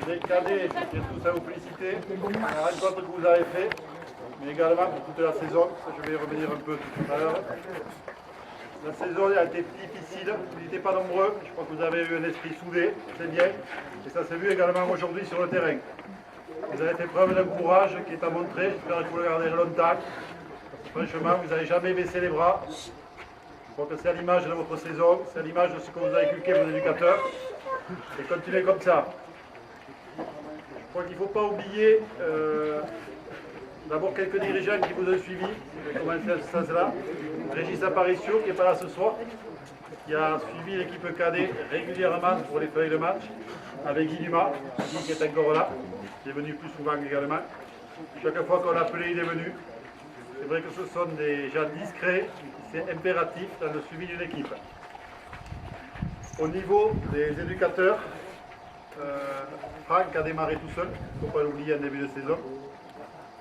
Les cadets, j'ai tous à vous féliciter pour la rencontre que vous avez fait, mais également pour toute la saison. Ça, je vais y revenir un peu tout à l'heure. La saison a été difficile, vous n'étiez pas nombreux, je crois que vous avez eu un esprit soudé, c'est bien, et ça s'est vu également aujourd'hui sur le terrain. Vous avez fait preuve d'un courage qui est à montrer, j'espère que vous le garderez longtemps. Franchement, vous n'avez jamais baissé les bras. Je crois que c'est à l'image de votre saison, c'est à l'image de ce que vous avez inculqué vos éducateurs, et continuez comme ça. Je crois qu'il ne faut pas oublier d'abord quelques dirigeants qui vous ont suivi. Je vais commencer à ce sens-là. Régis Aparicio, qui n'est pas là ce soir, qui a suivi l'équipe cadet régulièrement pour les feuilles de match, avec Guy Dumas, qui est encore là, qui est venu plus souvent également. Chaque fois qu'on l'appelait, il est venu. C'est vrai que ce sont des gens discrets, c'est impératif dans le suivi d'une équipe. Au niveau des éducateurs, Franck a démarré tout seul, il ne faut pas l'oublier en début de saison.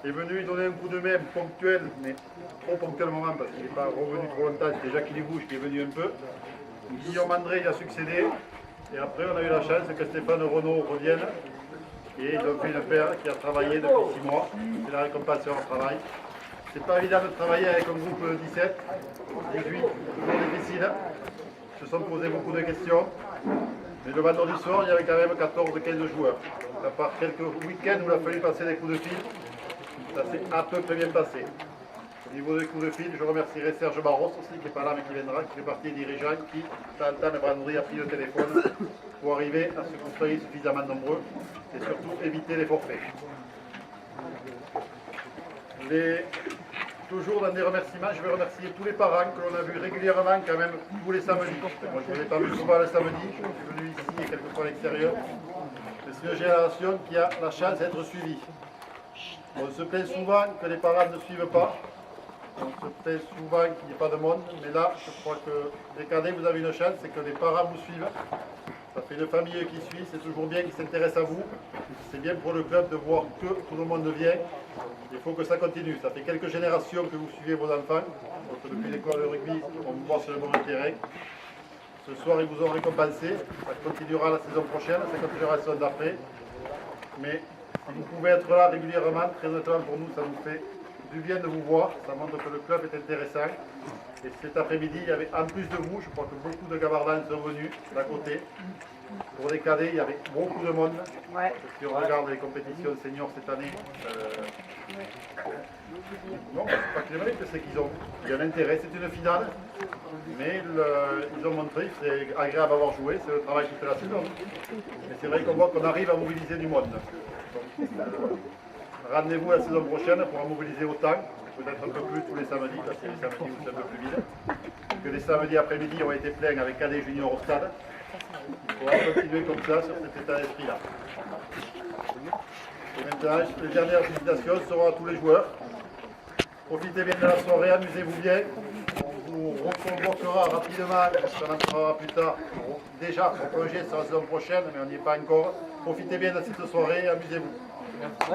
Il est venu lui donner un coup de main ponctuel, mais trop ponctuellement parce qu'il n'est pas revenu trop longtemps, c'est déjà qu'il bouge qui est venu un peu. Guillaume André il a succédé, et après on a eu la chance que Stéphane Renaud revienne. Et ils ont fait une paire qui a travaillé depuis 6 mois, c'est la récompense de leur travail. C'est pas évident de travailler avec un groupe de 17, 18, toujours difficile. Ils se sont posés beaucoup de questions. Mais le vendredi soir, il y avait quand même 14-15 joueurs. À part quelques week-ends où il a fallu passer des coups de fil, ça s'est à peu près bien passé. Au niveau des coups de fil, je remercierai Serge Barros aussi, qui n'est pas là mais qui viendra, qui fait partie des dirigeants, qui, de temps en temps, le vendredi a pris le téléphone pour arriver à ce que vous soyez suffisamment nombreux et surtout éviter les forfaits. Toujours dans des remerciements, je vais remercier tous les parents que l'on a vus régulièrement quand même tous les samedis. Moi je ne les ai pas vus souvent le samedi, je suis venu ici et quelquefois à l'extérieur. C'est une génération qui a la chance d'être suivie. On se plaint souvent que les parents ne suivent pas. On se plaint souvent qu'il n'y ait pas de monde. Mais là, je crois que les cadets, vous avez une chance, c'est que les parents vous suivent. Ça fait une famille qui suit, c'est toujours bien qu'ils s'intéressent à vous. C'est bien pour le club de voir que tout le monde vient. Il faut que ça continue. Ça fait quelques générations que vous suivez vos enfants. Donc depuis l'école de rugby, on vous voit sur le bon terrain. Ce soir, ils vous ont récompensé. Ça continuera la saison prochaine, ça continuera la saison d'après. Mais si vous pouvez être là régulièrement, très honnêtement pour nous, ça nous fait du bien de vous voir. Ça montre que le club est intéressant. Et cet après-midi, il y avait en plus de vous, je crois que beaucoup de gabardins sont venus d'à côté. Pour les cadets, il y avait beaucoup de monde. Ouais. Si on regarde les compétitions seniors cette année, non, c'est pas qu'ils aimeraient, c'est qu'ils ont il y a un intérêt. C'est une finale, mais ils ont montré que c'est agréable à avoir joué, c'est le travail toute la saison. Mais c'est vrai qu'on voit qu'on arrive à mobiliser du monde. Donc, rendez-vous la saison prochaine pour en mobiliser autant, peut-être un peu plus tous les samedis, parce que les samedis où c'est un peu plus vide. Que les samedis après-midi ont été pleins avec cadets juniors au stade. Il faudra continuer comme ça sur cet état d'esprit-là. Et maintenant, les dernières félicitations seront à tous les joueurs. Profitez bien de la soirée, amusez-vous bien. On vous reconvoquera rapidement, parce qu'on en parlera plus tard. Déjà, au projet sur la saison prochaine, mais on n'y est pas encore. Profitez bien de cette soirée et amusez-vous. Merci.